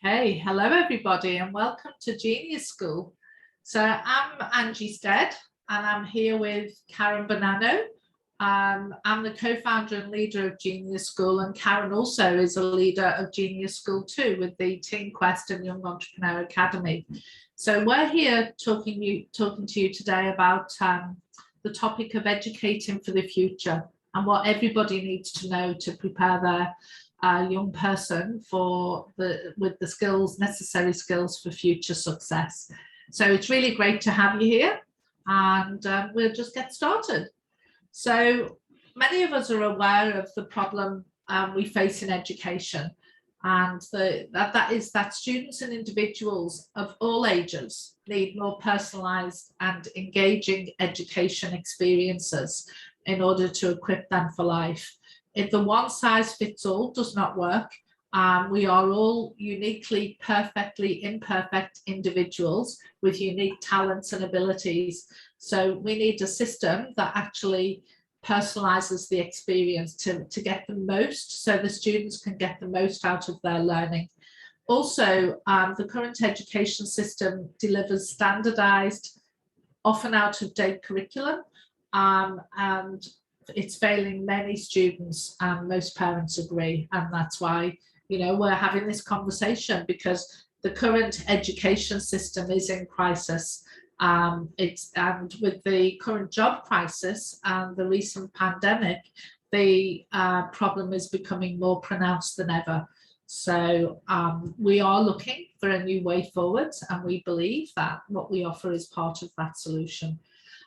Okay, hello everybody and welcome to Genius School. So I'm Angie Stead and I'm here with Karen Bonanno. I'm the co-founder and leader of Genius School, and Karen also is a leader of Genius School too with the Teen Quest and Young Entrepreneur Academy. So we're here talking to you today about the topic of educating for the future and what everybody needs to know to prepare their young person with the necessary skills for future success. So it's really great to have you here, and we'll just get started. So many of us are aware of the problem we face in education, and that is that students and individuals of all ages need more personalised and engaging education experiences in order to equip them for life. If the one size fits all does not work, we are all uniquely, perfectly imperfect individuals with unique talents and abilities. So we need a system that actually personalizes the experience to get the most, so the students can get the most out of their learning. Also, the current education system delivers standardized, often out of date curriculum, and it's failing many students, and most parents agree, and that's why we're having this conversation, because the current education system is in crisis. And with the current job crisis and the recent pandemic, the problem is becoming more pronounced than ever. So we are looking for a new way forward, and we believe that what we offer is part of that solution.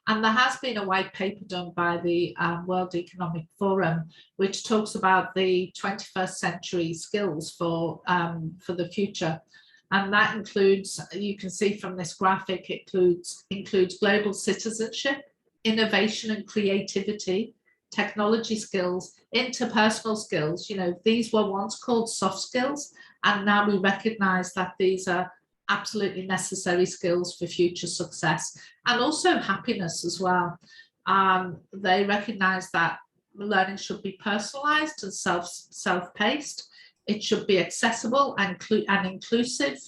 And there has been a white paper done by the World Economic Forum, which talks about the 21st century skills for the future. And that includes, you can see from this graphic, it includes global citizenship, innovation and creativity, technology skills, interpersonal skills. These were once called soft skills, and now we recognize that these are absolutely necessary skills for future success, and also happiness as well. They recognize that learning should be personalized and self-paced. It should be accessible and inclusive,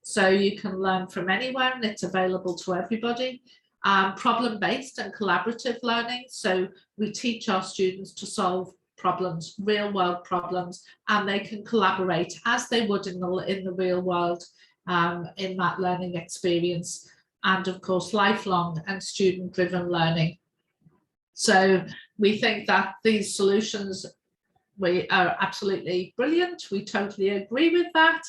so you can learn from anywhere and it's available to everybody. Problem-based and collaborative learning, so we teach our students to solve problems, real-world problems, and they can collaborate as they would in the real world in that learning experience. And of course, lifelong and student-driven learning. So we think that these solutions are absolutely brilliant. We totally agree with that.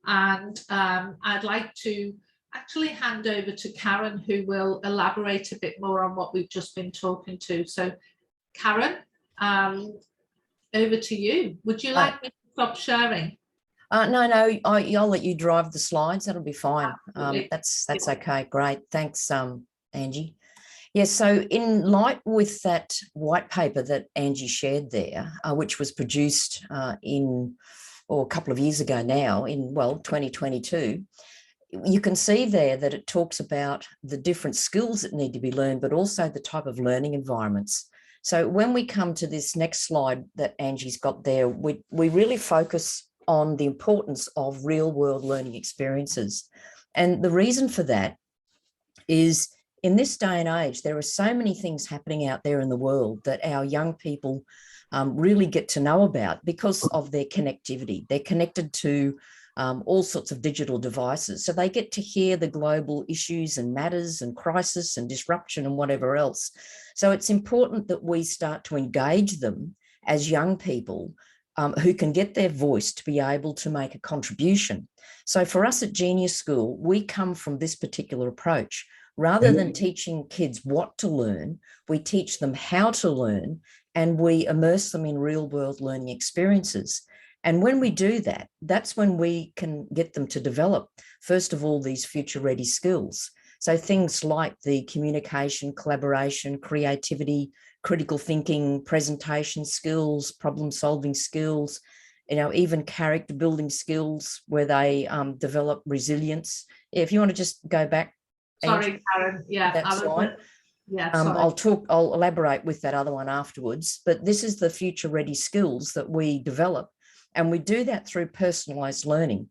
And I'd like to actually hand over to Karen, who will elaborate a bit more on what we've just been talking to. So Karen, over to you. Would you like me to stop sharing? No, I'll let you drive the slides. That'll be fine. That's okay. Great. Thanks, Angie. Yes, so in light with that white paper that Angie shared there, which was produced a couple of years ago now, in 2022, you can see there that it talks about the different skills that need to be learned, but also the type of learning environments. So when we come to this next slide that Angie's got there, we really focus on the importance of real-world learning experiences. And the reason for that is, in this day and age, there are so many things happening out there in the world that our young people really get to know about because of their connectivity. They're connected to all sorts of digital devices, so they get to hear the global issues and matters and crisis and disruption and whatever else. So it's important that we start to engage them as young people who can get their voice to be able to make a contribution. So for us at Genius School, we come from this particular approach. Rather than teaching kids what to learn, we teach them how to learn, and we immerse them in real-world learning experiences. And when we do that, that's when we can get them to develop, first of all, these future-ready skills. So things like the communication, collaboration, creativity, critical thinking, presentation skills, problem-solving skills, even character building skills where they develop resilience. If you want to just go back. Sorry, Karen. Yeah, that's fine. Yeah, I'll elaborate with that other one afterwards. But this is the future-ready skills that we develop, and we do that through personalised learning.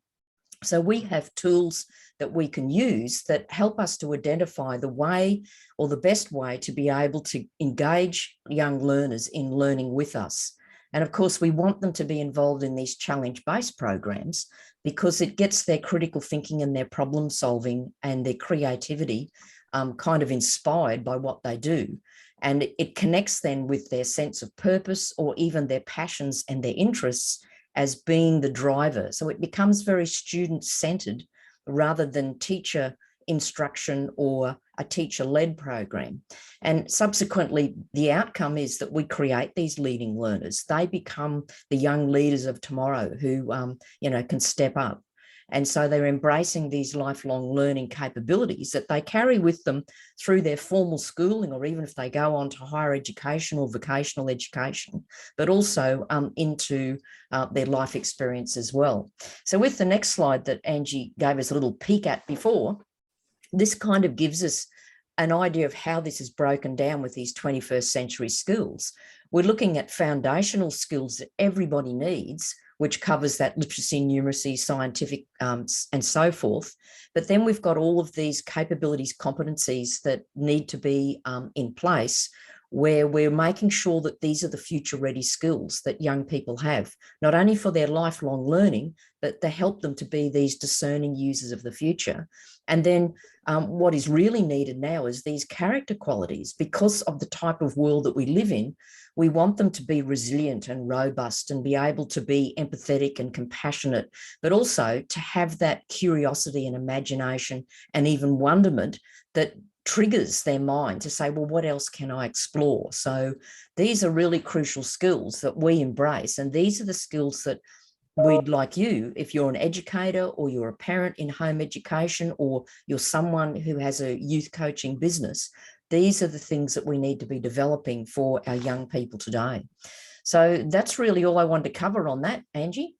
So we have tools that we can use that help us to identify the way or the best way to be able to engage young learners in learning with us. And of course, we want them to be involved in these challenge-based programs because it gets their critical thinking and their problem solving and their creativity kind of inspired by what they do. And it connects then with their sense of purpose or even their passions and their interests as being the driver. So it becomes very student-centered rather than teacher instruction or a teacher-led program. And subsequently, the outcome is that we create these leading learners. They become the young leaders of tomorrow who, can step up. And so they're embracing these lifelong learning capabilities that they carry with them through their formal schooling, or even if they go on to higher education or vocational education, but also into their life experience as well. So with the next slide that Angie gave us a little peek at before, this kind of gives us an idea of how this is broken down with these 21st century skills. We're looking at foundational skills that everybody needs, which covers that literacy, numeracy, scientific, and so forth. But then we've got all of these capabilities, competencies that need to be in place, where we're making sure that these are the future-ready skills that young people have, not only for their lifelong learning, but to help them to be these discerning users of the future. And then what is really needed now is these character qualities. Because of the type of world that we live in, we want them to be resilient and robust and be able to be empathetic and compassionate, but also to have that curiosity and imagination and even wonderment that triggers their mind to say, well, what else can I explore? So these are really crucial skills that we embrace. And these are the skills that we'd like you, if you're an educator or you're a parent in home education or you're someone who has a youth coaching business, these are the things that we need to be developing for our young people today. So that's really all I wanted to cover on that, Angie.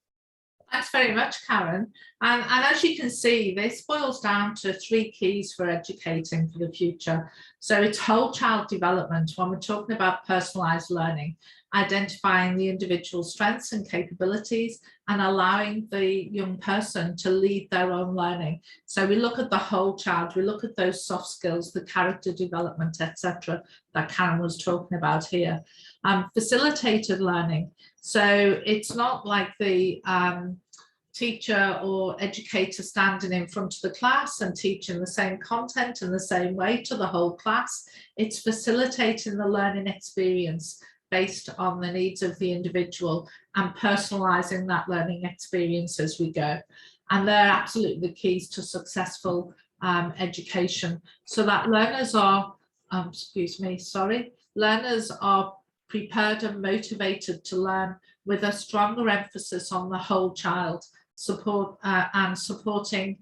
Thanks very much, Karen. And as you can see, this boils down to 3 keys for educating for the future. So it's whole child development when we're talking about personalised learning, identifying the individual's strengths and capabilities and allowing the young person to lead their own learning. So we look at the whole child, we look at those soft skills, the character development, etc., that Karen was talking about here. Facilitated learning. So it's not like the teacher or educator standing in front of the class and teaching the same content in the same way to the whole class. It's facilitating the learning experience based on the needs of the individual and personalising that learning experience as we go. And they're absolutely the keys to successful education, so that learners are, learners are prepared and motivated to learn with a stronger emphasis on the whole child, supporting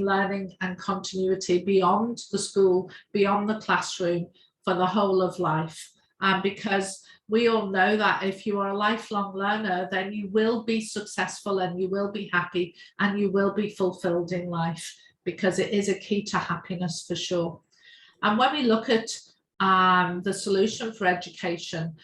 learning and continuity beyond the school, beyond the classroom, for the whole of life. Because we all know that if you are a lifelong learner, then you will be successful and you will be happy and you will be fulfilled in life, because it is a key to happiness for sure. And when we look at the solution for education,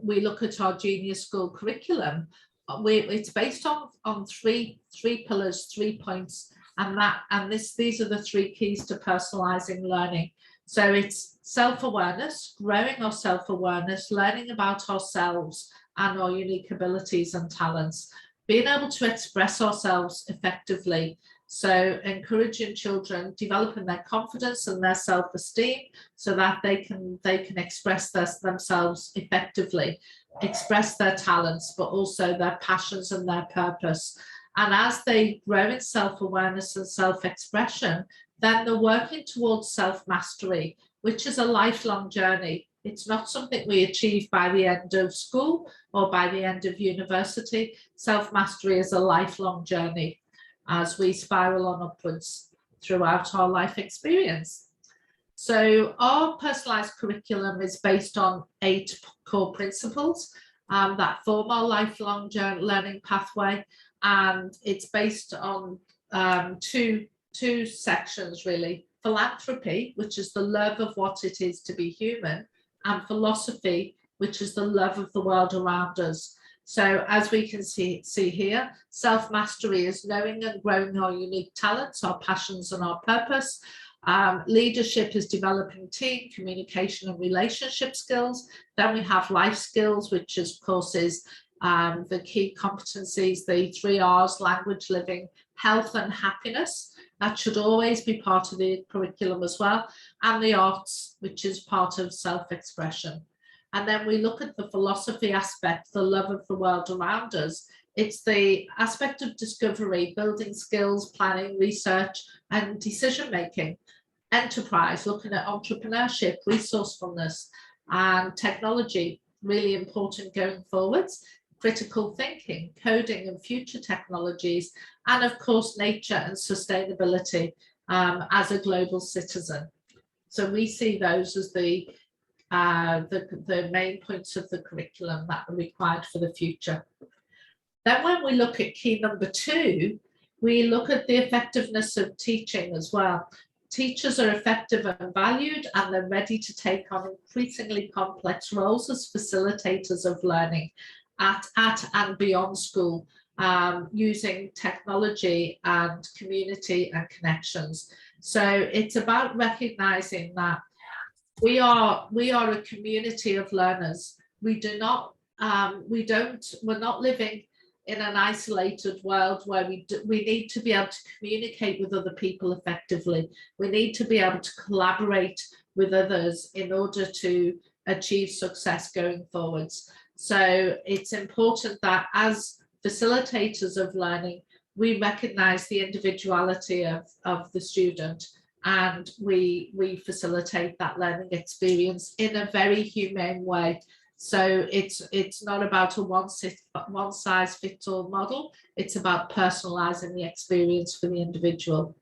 we look at our Genius School curriculum. It's based on three pillars, 3 points, and these are the 3 keys to personalizing learning. So it's self-awareness, growing our self-awareness, learning about ourselves and our unique abilities and talents, being able to express ourselves effectively. So encouraging children, developing their confidence and their self-esteem so that they can express themselves effectively, express their talents, but also their passions and their purpose. And as they grow in self-awareness and self-expression, then they're working towards self-mastery, which is a lifelong journey. It's not something we achieve by the end of school or by the end of university. Self-mastery is a lifelong journey as we spiral on upwards throughout our life experience. So our personalised curriculum is based on 8 core principles that form our lifelong learning pathway, and it's based on two sections really: philanthropy, which is the love of what it is to be human, and philosophy, which is the love of the world around us. So as we can see here, self-mastery is knowing and growing our unique talents, our passions and our purpose. Leadership is developing team, communication and relationship skills. Then we have life skills, which of course is the key competencies, the 3 R's, language, living, health and happiness. That should always be part of the curriculum as well. And the arts, which is part of self-expression. And then we look at the philosophy aspect, the love of the world around us. It's the aspect of discovery, building skills, planning, research, and decision-making. Enterprise, looking at entrepreneurship, resourcefulness, and technology, really important going forwards. Critical thinking, coding and future technologies, and of course, nature and sustainability as a global citizen. So we see those as the main points of the curriculum that are required for the future. Then when we look at key number 2, we look at the effectiveness of teaching as well. Teachers are effective and valued, and they're ready to take on increasingly complex roles as facilitators of learning at and beyond school, using technology and community and connections. So it's about recognizing that we are a community of learners. We're not living in an isolated world where we need to be able to communicate with other people effectively. We need to be able to collaborate with others in order to achieve success going forwards. So it's important that as facilitators of learning, we recognize the individuality of the student, and we facilitate that learning experience in a very humane way. So it's not about a one size fits all model. It's about personalizing the experience for the individual.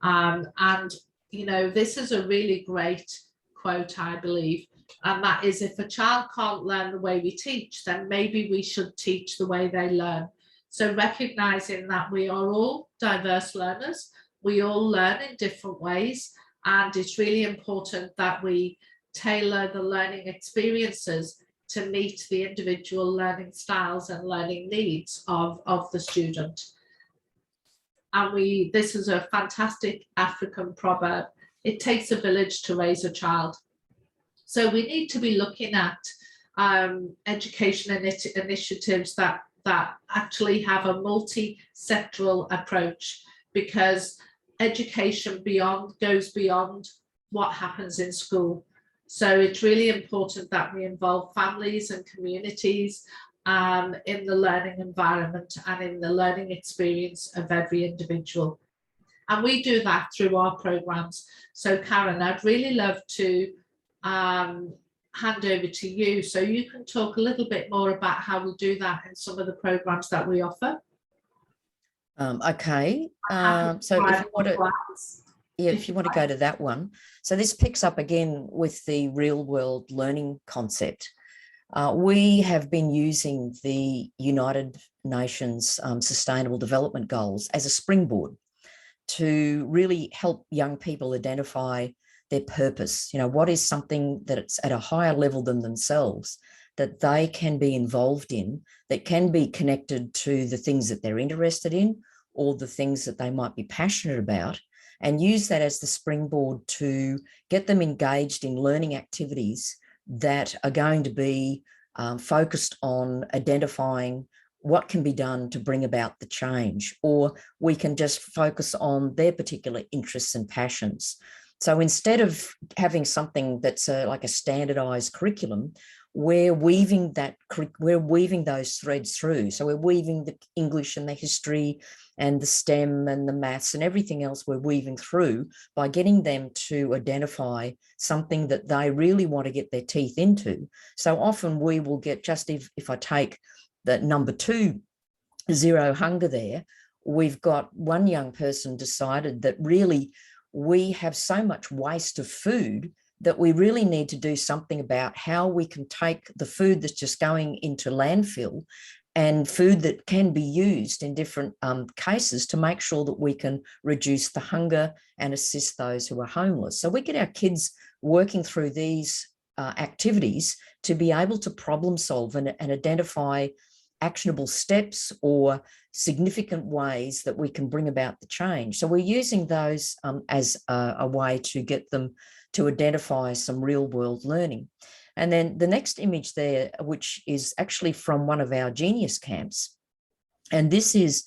And you know, this is a really great quote, I believe, and that is, if a child can't learn the way we teach, then maybe we should teach the way they learn. So recognizing that we are all diverse learners, we all learn in different ways, and it's really important that we tailor the learning experiences to meet the individual learning styles and learning needs of the student. And this is a fantastic African proverb: it takes a village to raise a child. So we need to be looking at education initiatives that actually have a multi-sectoral approach, because education goes beyond what happens in school. So it's really important that we involve families and communities in the learning environment and in the learning experience of every individual. And we do that through our programs. So Karen, I'd really love to hand over to you so you can talk a little bit more about how we do that in some of the programs that we offer. Okay, so if you want to go to that one. So this picks up again with the real world learning concept. We have been using the United Nations Sustainable Development Goals as a springboard to really help young people identify their purpose. You know, what is something that it's at a higher level than themselves that they can be involved in, that can be connected to the things that they're interested in or the things that they might be passionate about, and use that as the springboard to get them engaged in learning activities that are going to be focused on identifying what can be done to bring about the change, or we can just focus on their particular interests and passions. So instead of having something that's like a standardized curriculum, we're weaving those threads through. So we're weaving the English and the history and the STEM and the maths and everything else we're weaving through by getting them to identify something that they really want to get their teeth into. So often we will get, just if I take the number 2, zero hunger there, we've got one young person decided that really we have so much waste of food that we really need to do something about how we can take the food that's just going into landfill and food that can be used in different cases to make sure that we can reduce the hunger and assist those who are homeless. So we get our kids working through these activities to be able to problem solve and identify actionable steps or significant ways that we can bring about the change. So we're using those as a way to get them to identify some real world learning. And then the next image there, which is actually from one of our Genius camps, and this is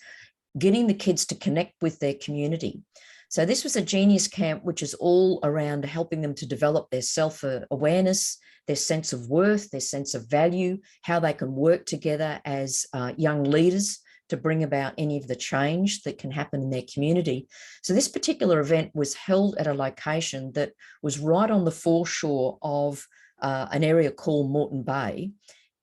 getting the kids to connect with their community. So this was a Genius camp, which is all around helping them to develop their self-awareness, their sense of worth, their sense of value, how they can work together as young leaders to bring about any of the change that can happen in their community. So this particular event was held at a location that was right on the foreshore of an area called Moreton Bay.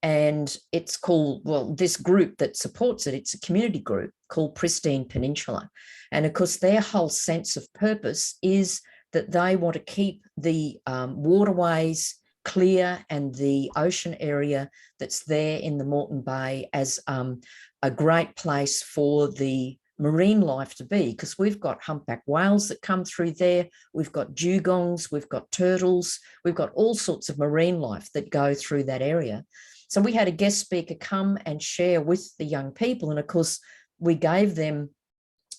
And it's called, well, this group that supports it, it's a community group called Pristine Peninsula. And of course, their whole sense of purpose is that they want to keep the waterways clear and the ocean area that's there in the Moreton Bay as a great place for the marine life to be, because we've got humpback whales that come through there, we've got dugongs, we've got turtles, we've got all sorts of marine life that go through that area. So we had a guest speaker come and share with the young people, and of course we gave them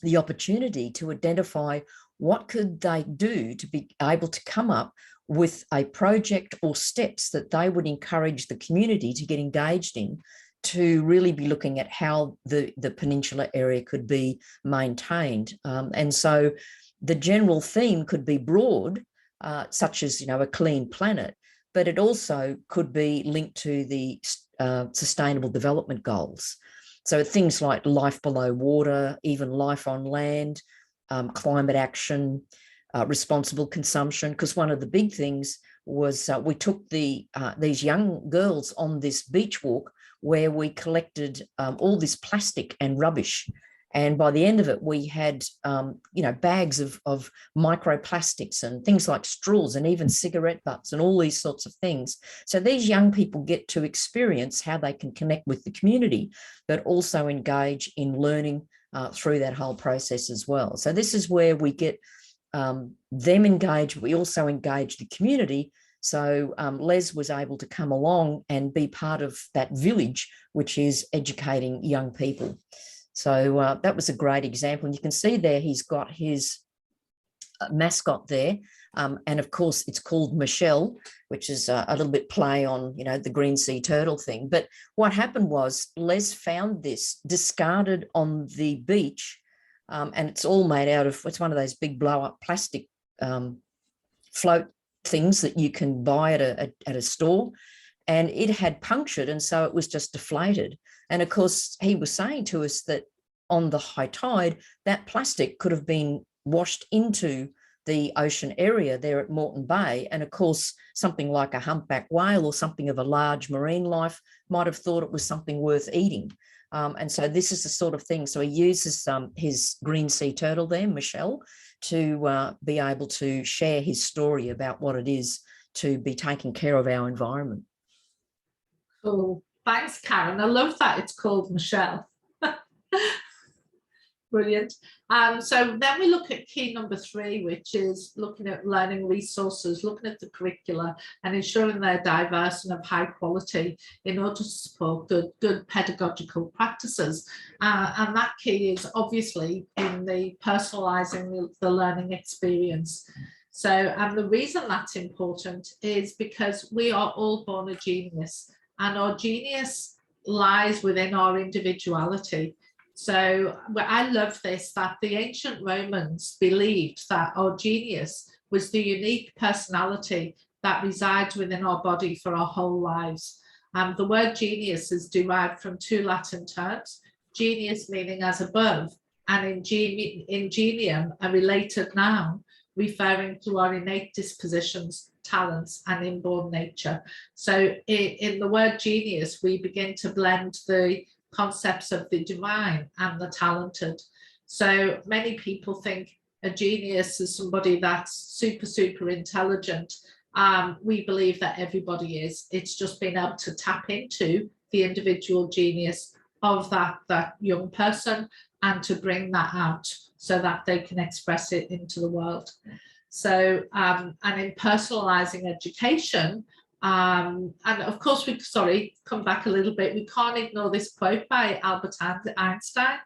the opportunity to identify what could they do to be able to come up with a project or steps that they would encourage the community to get engaged in, to really be looking at how the peninsula area could be maintained. And so the general theme could be broad, such as, a clean planet, but it also could be linked to the Sustainable Development Goals. So things like life below water, even life on land, climate action, responsible consumption, because one of the big things was we took these young girls on this beach walk where we collected all this plastic and rubbish. And by the end of it, we had, bags of microplastics and things like straws and even cigarette butts and all these sorts of things. So these young people get to experience how they can connect with the community, but also engage in learning through that whole process as well. So this is where we get them engaged. We also engage the community. So Les was able to come along and be part of that village, which is educating young people. So that was a great example. And you can see there, he's got his mascot there. And of course, it's called Michelle, which is a little bit play on, the green sea turtle thing. But what happened was Les found this discarded on the beach. And it's all made out of, it's one of those big blow up plastic float things that you can buy at a store. And it had punctured, and so it was just deflated. And of course, he was saying to us that on the high tide, that plastic could have been washed into the ocean area there at Moreton Bay. And of course, something like a humpback whale or something of a large marine life might have thought it was something worth eating. And so this is the sort of thing. So he uses his green sea turtle there, Michelle, to be able to share his story about what it is to be taking care of our environment. Cool. Thanks, Karen. I love that it's called Michelle. Brilliant. So then we look at key number 3, which is looking at learning resources, looking at the curricula and ensuring they're diverse and of high quality in order to support good pedagogical practices. And that key is obviously in the personalising the learning experience. So, and the reason that's important is because we are all born a genius, and our genius lies within our individuality. So I love this, that the ancient Romans believed that our genius was the unique personality that resides within our body for our whole lives. The word genius is derived from 2 Latin terms, genius meaning as above, and ingenium, a related noun, referring to our innate dispositions, talents, and inborn nature. So in the word genius, we begin to blend the concepts of the divine and the talented. So many people think a genius is somebody that's super intelligent. We believe that everybody is. It's just being able to tap into the individual genius of that young person and to bring that out so that they can express it into the world. So, and in personalizing education, And of course, come back a little bit. We can't ignore this quote by Albert Einstein.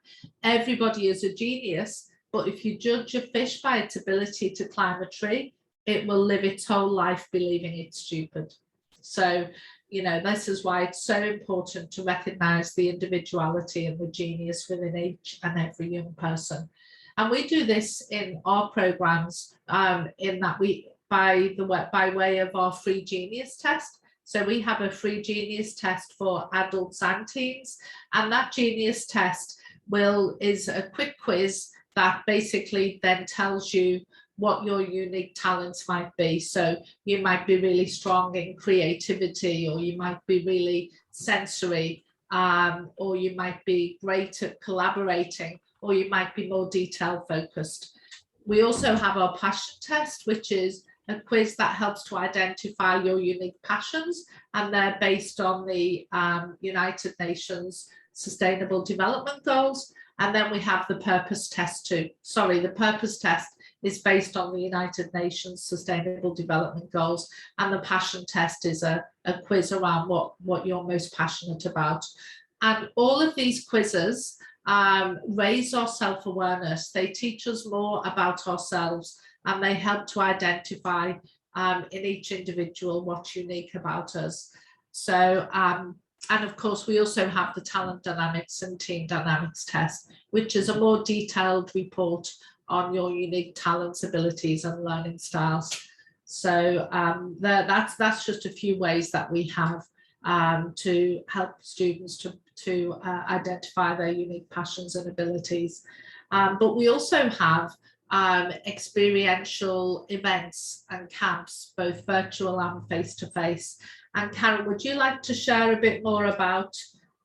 Everybody is a genius, but if you judge a fish by its ability to climb a tree, it will live its whole life believing it's stupid. So, this is why it's so important to recognize the individuality and the genius within each and every young person. And we do this in our programs, in that by way of our free genius test. So we have a free genius test for adults and teens, and that genius test is a quick quiz that basically then tells you what your unique talents might be. So you might be really strong in creativity, or you might be really sensory, or you might be great at collaborating, or you might be more detail focused. We also have our passion test, which is a quiz that helps to identify your unique passions, and they're based on the United Nations Sustainable Development Goals. And then we have the purpose test too. Sorry, the purpose test is based on the United Nations Sustainable Development Goals, and the passion test is a quiz around what you're most passionate about. And all of these quizzes raise our self-awareness. They teach us more about ourselves, and they help to identify in each individual what's unique about us. So, and of course, we also have the talent dynamics and team dynamics test, which is a more detailed report on your unique talents, abilities, and learning styles. So that's just a few ways that we have to help students to identify their unique passions and abilities. But we also have experiential events and camps, both virtual and face-to-face. And Karen, would you like to share a bit more about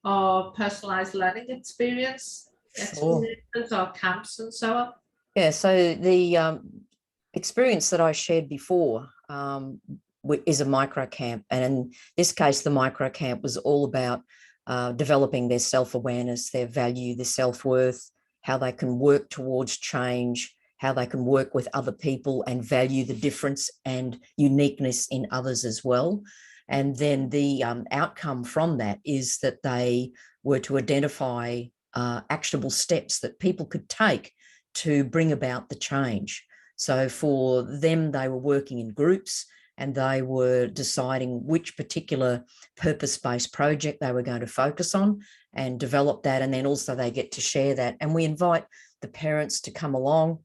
our personalised learning experiences, our camps and so on? Yeah, so the experience that I shared before is a micro camp, and in this case the micro camp was all about developing their self-awareness, their value, their self-worth, how they can work towards change, how they can work with other people and value the difference and uniqueness in others as well. And then the outcome from that is that they were to identify actionable steps that people could take to bring about the change. So for them, they were working in groups, and they were deciding which particular purpose-based project they were going to focus on and develop that. And then also they get to share that. And we invite the parents to come along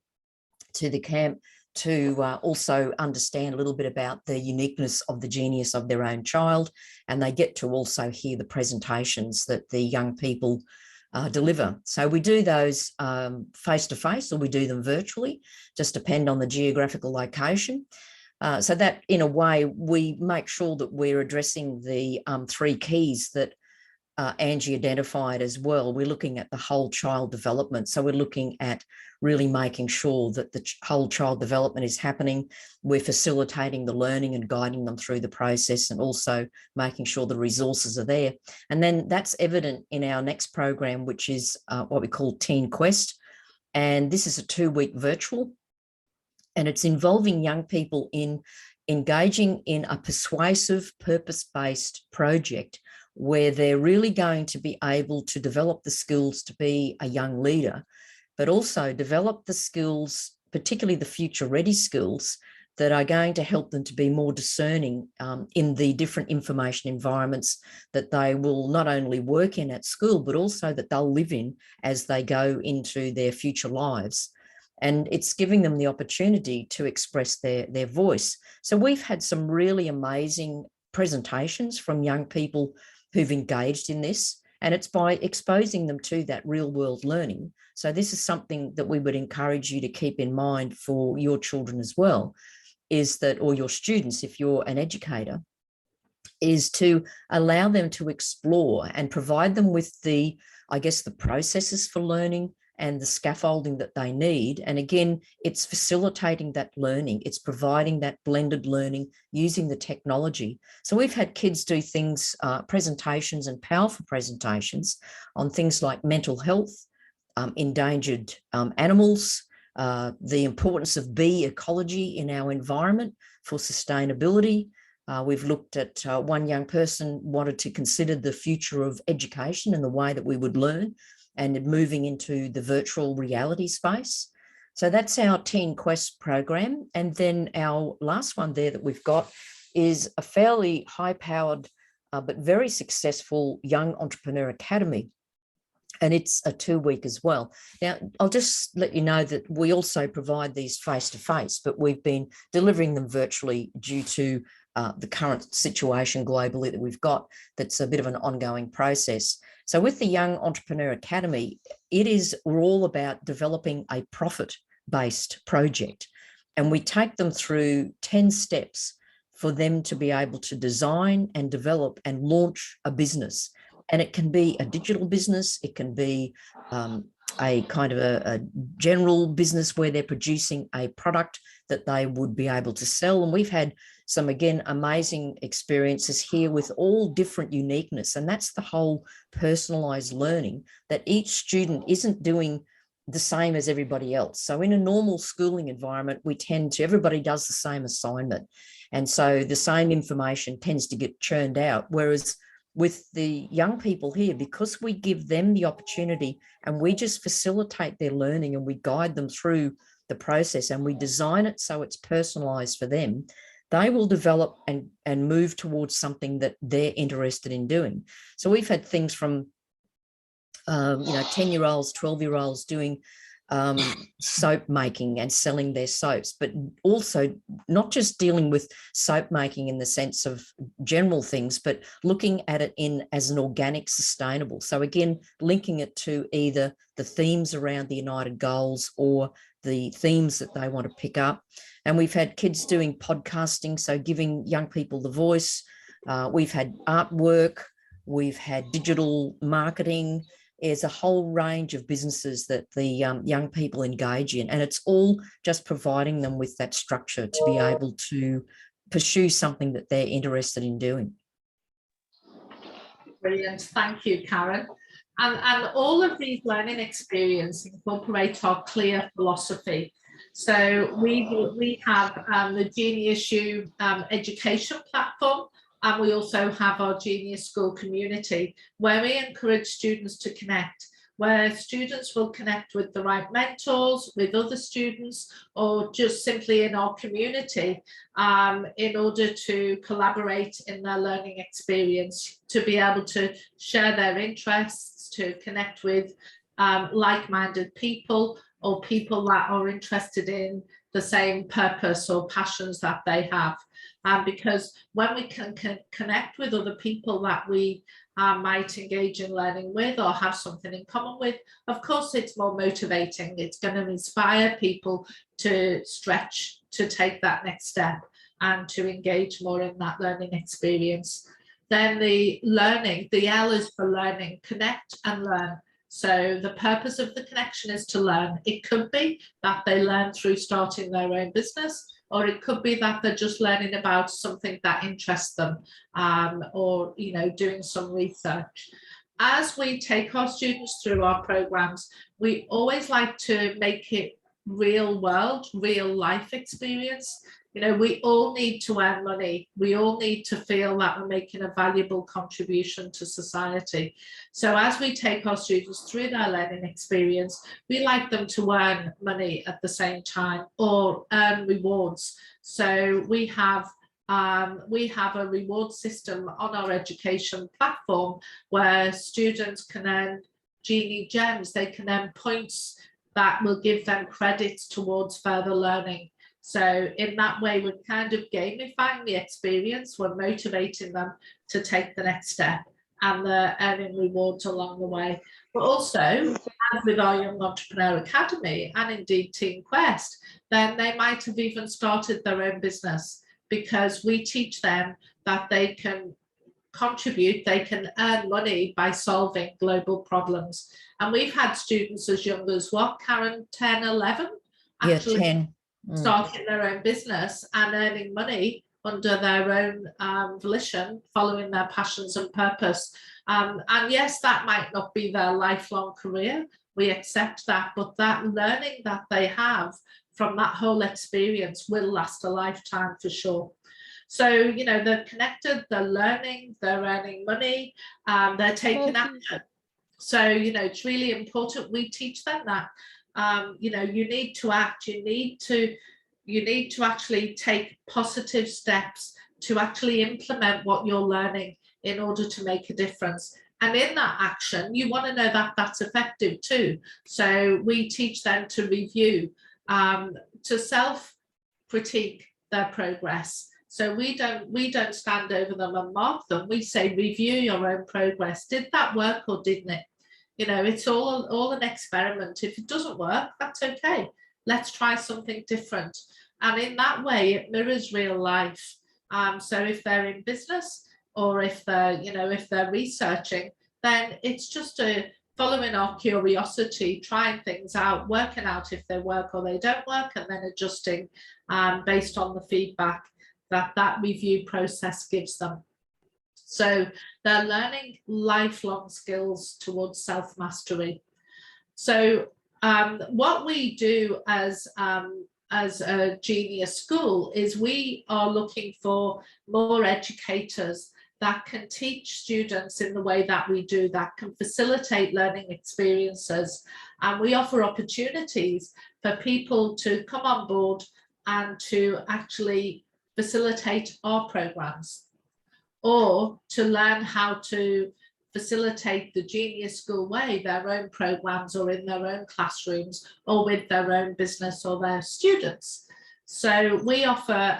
to the camp to also understand a little bit about the uniqueness of the genius of their own child. And they get to also hear the presentations that the young people deliver. So we do those face-to-face, or we do them virtually, just depend on the geographical location. So that, in a way, we make sure that we're addressing the 3 keys that Angie identified as well. We're looking at the whole child development. So we're looking at really making sure that the whole child development is happening. We're facilitating the learning and guiding them through the process, and also making sure the resources are there. And then that's evident in our next program, which is what we call Teen Quest. And this is a 2-week virtual, and it's involving young people in engaging in a persuasive, purpose-based project where they're really going to be able to develop the skills to be a young leader, but also develop the skills, particularly the future-ready skills, that are going to help them to be more discerning in the different information environments that they will not only work in at school, but also that they'll live in as they go into their future lives. And it's giving them the opportunity to express their voice. So we've had some really amazing presentations from young people who've engaged in this, and it's by exposing them to that real world learning. So this is something that we would encourage you to keep in mind for your children as well, is that, or your students, if you're an educator, is to allow them to explore and provide them with the, I guess, the processes for learning and the scaffolding that they need. And again, it's facilitating that learning. It's providing that blended learning using the technology. So we've had kids do things, presentations and powerful presentations on things like mental health, endangered animals, the importance of bee ecology in our environment for sustainability, We've looked at one young person wanted to consider the future of education and the way that we would learn and moving into the virtual reality space. So that's our Teen Quest program. And then our last one there that we've got is a fairly high-powered but very successful Young Entrepreneur Academy. And it's a 2-week as well. Now, I'll just let you know that we also provide these face-to-face, but we've been delivering them virtually due to the current situation globally that we've got. That's a bit of an ongoing process. So with the Young Entrepreneur Academy, we're all about developing a profit-based project. And we take them through 10 steps for them to be able to design and develop and launch a business. And it can be a digital business. It can be a kind of a general business where they're producing a product that they would be able to sell. And we've had some, again, amazing experiences here with all different uniqueness. And that's the whole personalized learning, that each student isn't doing the same as everybody else. So in a normal schooling environment, everybody does the same assignment. And so the same information tends to get churned out. Whereas with the young people here, because we give them the opportunity and we just facilitate their learning and we guide them through the process and we design it so it's personalized for them, they will develop and move towards something that they're interested in doing. So we've had things from 10-year-olds, 12-year-olds doing soap making and selling their soaps, but also not just dealing with soap making in the sense of general things, but looking at it as an organic sustainable. So again, linking it to either the themes around the United Goals or the themes that they want to pick up. And we've had kids doing podcasting, so giving young people the voice. We've had artwork, we've had digital marketing. There's a whole range of businesses that the young people engage in, and it's all just providing them with that structure to be able to pursue something that they're interested in doing. Brilliant, thank you, Karen. And all of these learning experiences incorporate our C.L.E.A.R philosophy. So we have the Genius U education platform, and we also have our Genius School community, where we encourage students to connect, where students will connect with the right mentors, with other students, or just simply in our community in order to collaborate in their learning experience, to be able to share their interests, to connect with like-minded people or people that are interested in the same purpose or passions that they have. Because when we can connect with other people that we might engage in learning with or have something in common with, of course it's more motivating. It's going to inspire people to stretch, to take that next step and to engage more in that learning experience. Then the learning, the L is for learning, connect and learn. So the purpose of the connection is to learn. It could be that they learn through starting their own business, or it could be that they're just learning about something that interests them, or doing some research. As we take our students through our programs, we always like to make it real world, real life experience. We all need to earn money. We all need to feel that we're making a valuable contribution to society. So as we take our students through their learning experience, we like them to earn money at the same time or earn rewards. So we have a reward system on our education platform where students can earn Genie Gems. They can earn points that will give them credits towards further learning. So in that way, we're kind of gamifying the experience. We're motivating them to take the next step, and they're earning rewards along the way. But also, as with our Young Entrepreneur Academy and indeed Teen Quest, then they might have even started their own business, because we teach them that they can contribute, they can earn money by solving global problems. And we've had students as young as what, Karen, 10, 11? Actually, yeah, 10. Starting their own business and earning money under their own volition, following their passions and purpose. And yes, that might not be their lifelong career. We accept that, but that learning that they have from that whole experience will last a lifetime for sure. So, you know, they're connected, they're learning, they're earning money, they're taking action. So, you know, it's really important we teach them that, you know, you need to act, you need to actually take positive steps to actually implement what you're learning in order to make a difference. And in that action, you want to know that that's effective too. So we teach them to review, to self-critique their progress. So we don't stand over them and mark them. We say, review your own progress. Did that work or didn't it? You know, it's all an experiment. If it doesn't work, that's okay. Let's try something different. And in that way, it mirrors real life. So if they're in business, or if they're, you know, if they're researching, then it's just following our curiosity, trying things out, working out if they work or they don't work, and then adjusting based on the feedback that review process gives them. So they're learning lifelong skills towards self-mastery. So what we do as a Genius School is we are looking for more educators that can teach students in the way that we do, that can facilitate learning experiences. And we offer opportunities for people to come on board and to actually facilitate our programs, or to learn how to facilitate the Genius School way, their own programs, or in their own classrooms, or with their own business or their students. So we offer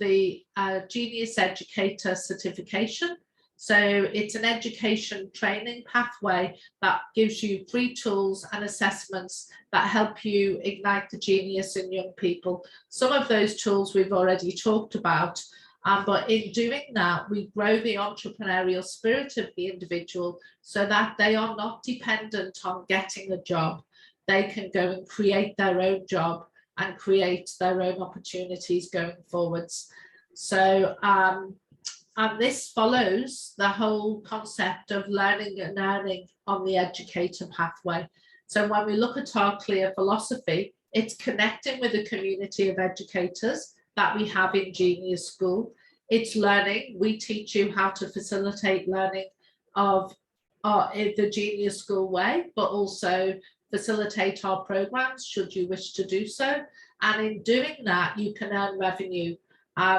the Genius Educator certification. So it's an education training pathway that gives you free tools and assessments that help you ignite the genius in young people. Some of those tools we've already talked about, but in doing that, we grow the entrepreneurial spirit of the individual so that they are not dependent on getting a job. They can go and create their own job and create their own opportunities going forwards. So, and this follows the whole concept of learning and earning on the educator pathway. So when we look at our C.L.E.A.R philosophy, it's connecting with a community of educators that we have in Genius School. It's learning. We teach you how to facilitate learning of the Genius School way, but also facilitate our programs should you wish to do so. And in doing that, you can earn revenue.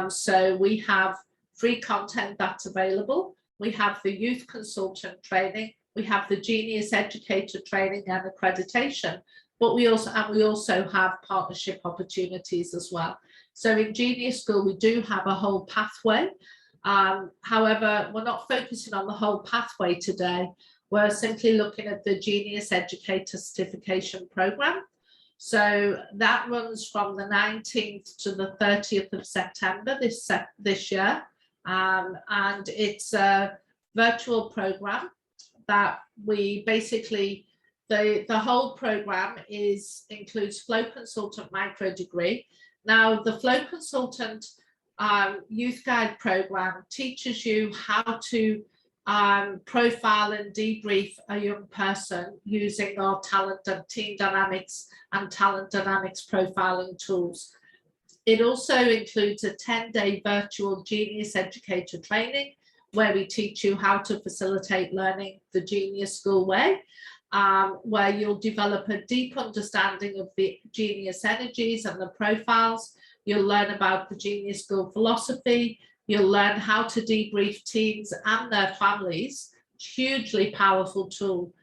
So we have free content that's available. We have the youth consultant training. We have the Genius Educator training and accreditation, but we also have partnership opportunities as well. So in Genius School, we do have a whole pathway. However, we're not focusing on the whole pathway today. We're simply looking at the Genius Educator certification program. So that runs from the 19th to the 30th of September this year. And it's a virtual program that we basically, the whole program includes Flow Consultant Micro Degree. Now, the Flow Consultant Youth Guide program teaches you how to profile and debrief a young person using our talent and team dynamics and talent dynamics profiling tools. It also includes a 10-day virtual Genius Educator training where we teach you how to facilitate learning the Genius School way, where you'll develop a deep understanding of the Genius energies and the profiles. You'll learn about the Genius School philosophy. You'll learn how to debrief teams and their families, hugely powerful tool.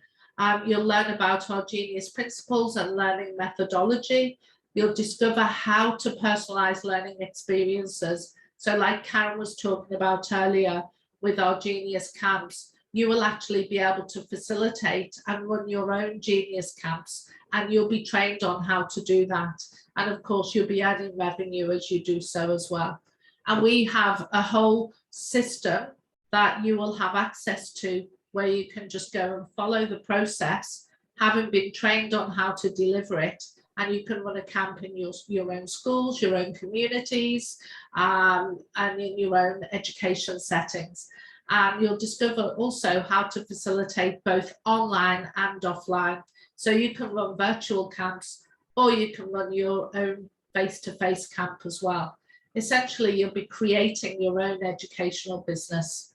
You'll learn about our Genius principles and learning methodology. You'll discover how to personalize learning experiences. So like Karen was talking about earlier with our Genius camps, you will actually be able to facilitate and run your own Genius camps, and you'll be trained on how to do that. And of course, you'll be adding revenue as you do so as well. And we have a whole system that you will have access to where you can just go and follow the process, having been trained on how to deliver it. And you can run a camp in your own schools, your own communities, and in your own education settings. And you'll discover also how to facilitate both online and offline. So you can run virtual camps, or you can run your own face-to-face camp as well. essentially you'll be creating your own educational business.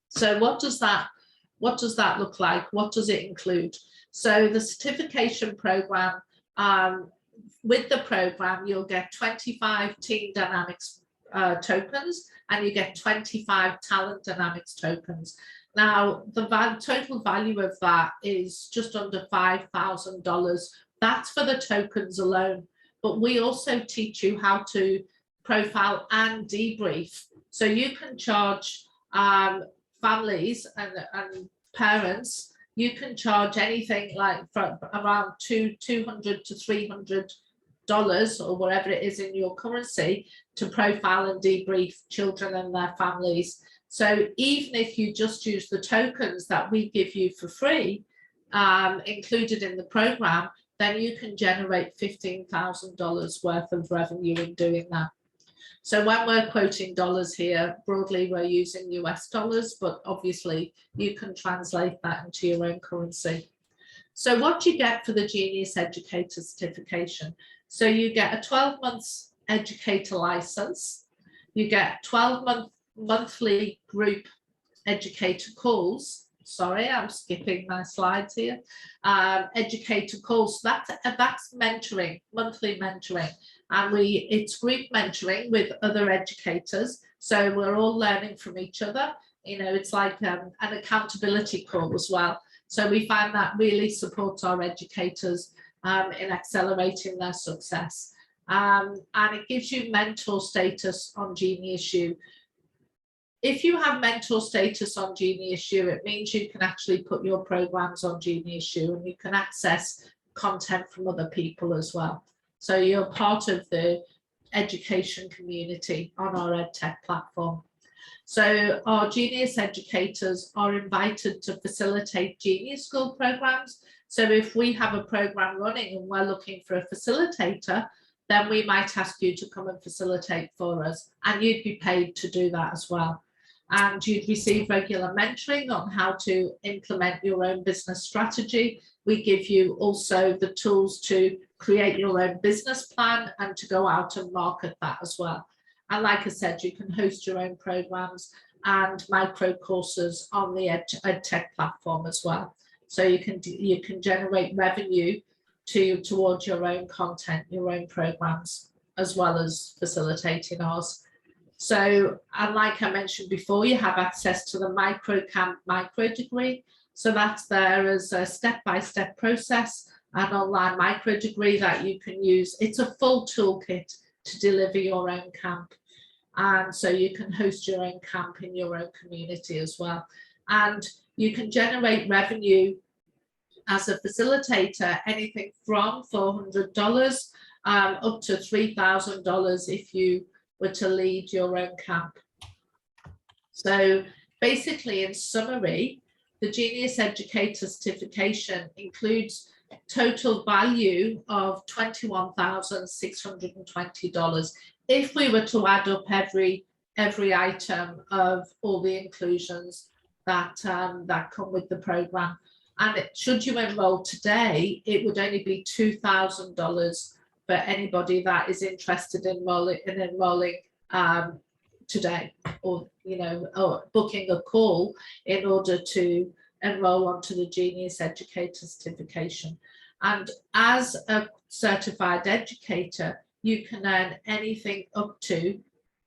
So what does that look like? What does it include? So the certification program, with the program, you'll get 25 Team Dynamics tokens, and you get 25 Talent Dynamics tokens. Now, the total value of that is just under $5,000. That's for the tokens alone. But we also teach you how to profile and debrief. So you can charge families and parents, you can charge anything like from around $200 to $300 or whatever it is in your currency to profile and debrief children and their families. So even if you just use the tokens that we give you for free, included in the program, then you can generate $15,000 worth of revenue in doing that. So when we're quoting dollars here, broadly we're using US dollars, but obviously you can translate that into your own currency. So what do you get for the Genius Educator certification? So you get a 12 months educator license, you get 12 monthly group educator calls. Sorry, I'm skipping my slides here. Educator calls, that's mentoring, monthly mentoring. And it's group mentoring with other educators. So we're all learning from each other. You know, it's like an accountability call as well. So we find that really supports our educators in accelerating their success. And it gives you mentor status on Genius U. If you have mentor status on Genius U, it means you can actually put your programs on Genius U and you can access content from other people as well. So you're part of the education community on our EdTech platform. So our Genius educators are invited to facilitate Genius School programs. So if we have a program running and we're looking for a facilitator, then we might ask you to come and facilitate for us, and you'd be paid to do that as well. And you'd receive regular mentoring on how to implement your own business strategy. We give you also the tools to create your own business plan and to go out and market that as well. And like I said, you can host your own programs and micro courses on the EdTech platform as well. So you can generate revenue towards your own content, your own programs, as well as facilitating ours. So, and like I mentioned before, you have access to the microcamp micro degree. So that's there as a step-by-step process, an online micro degree that you can use. It's a full toolkit to deliver your own camp. And so you can host your own camp in your own community as well. And you can generate revenue as a facilitator, anything from $400 up to $3,000 if you were to lead your own camp. So basically, in summary, the Genius Educator certification includes total value of $21,620 if we were to add up every item of all the inclusions that come with the program. And should you enroll today, it would only be $2,000 for anybody that is interested in enrolling today, or or booking a call in order to enroll onto the Genius Educator certification. And as a certified educator, you can earn anything up to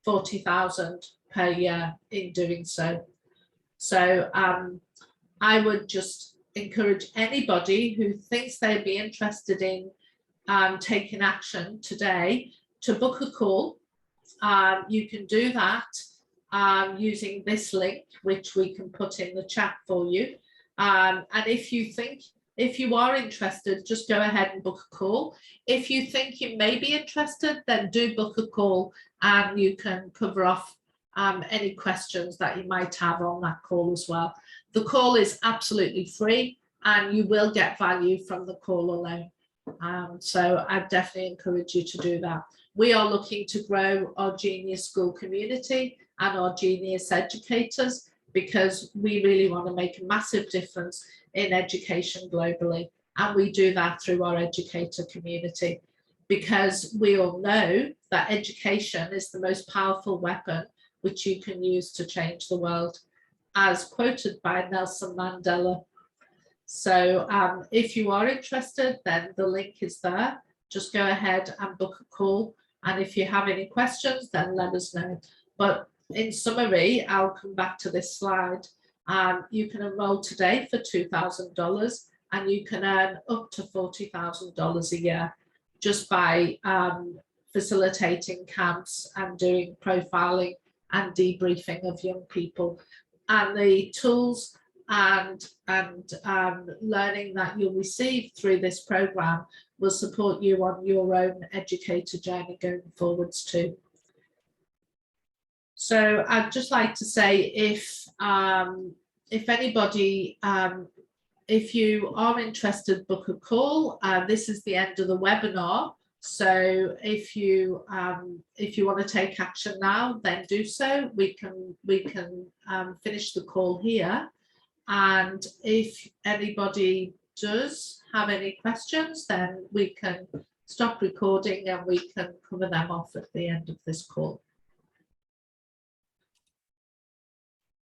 $40,000 per year in doing so. So I would just encourage anybody who thinks they'd be interested in taking action today to book a call. You can do that using this link, which we can put in the chat for you. And if you are interested, just go ahead and book a call. If you think you may be interested, then do book a call and you can cover off any questions that you might have on that call as well. The call is absolutely free and you will get value from the call alone. So I definitely encourage you to do that. We are looking to grow our Genius School community and our Genius educators because we really want to make a massive difference in education globally. And we do that through our educator community, because we all know that education is the most powerful weapon which you can use to change the world, as quoted by Nelson Mandela. So if you are interested, then the link is there. Just go ahead and book a call. And if you have any questions, then let us know. But in summary, I'll come back to this slide. You can enroll today for $2,000 and you can earn up to $40,000 a year just by facilitating camps and doing profiling and debriefing of young people. And the tools and learning that you'll receive through this program will support you on your own educator journey going forwards too. So I'd just like to say, if anybody, if you are interested, book a call. This is the end of the webinar. So if you want to take action now, then do so. We can finish the call here. And if anybody does have any questions, then we can stop recording and we can cover them off at the end of this call.